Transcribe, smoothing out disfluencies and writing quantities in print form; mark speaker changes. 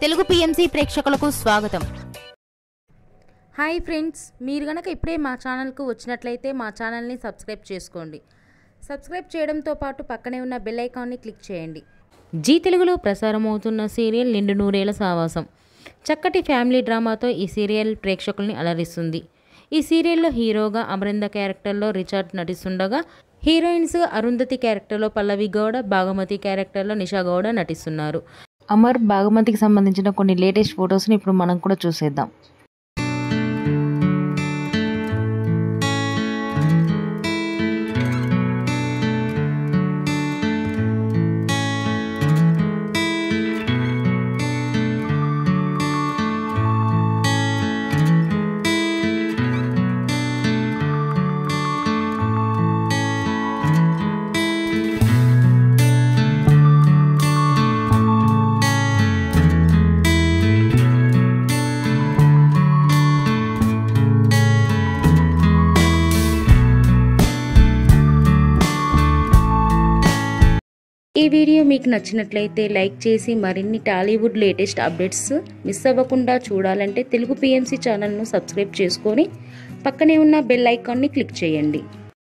Speaker 1: Telugu PMC ప్రేక్షకులకు స్వాగతం.
Speaker 2: Hi friends, మీరు గనక ఇప్పుడే మా ఛానల్కు వచ్చినట్లయితే మా ఛానల్ని సబ్స్క్రైబ్ చేసుకోండి. సబ్స్క్రైబ్ చేయడంతో పాటు పక్కనే ఉన్న బెల్ ఐకాన్ని క్లిక్ చేయండి. జీ తెలుగులో ప్రసారమవుతున్న సీరియల్ నిండు నూరేళ్ల సావాసం. చక్కటి ఫ్యామిలీ డ్రామాతో ఈ సీరియల్ ప్రేక్షకుల్ని అలరిస్తుంది. ఈ సీరియల్లో హీరోగా అమరింద క్యారెక్టర్లో రిచర్డ్ నటిస్తుండగా, హీరోయిన్స్ అరుంధతి క్యారెక్టర్లో పల్లవి గౌడ, భాగమతి క్యారెక్టర్లో నిషా గౌడ నటిస్తున్నారు. అమర్, భాగమతికి సంబంధించిన కొన్ని లేటెస్ట్ ఫొటోస్ని ఇప్పుడు మనం కూడా చూసేద్దాం. ఈ వీడియో మీకు నచ్చినట్లయితే లైక్ చేసి మరిన్ని టాలీవుడ్ లేటెస్ట్ అప్డేట్స్ మిస్ అవ్వకుండా చూడాలంటే తెలుగు పిఎంసి ఛానల్ను సబ్స్క్రైబ్ చేసుకొని పక్కనే ఉన్న బెల్ ఐకాన్ని క్లిక్ చేయండి.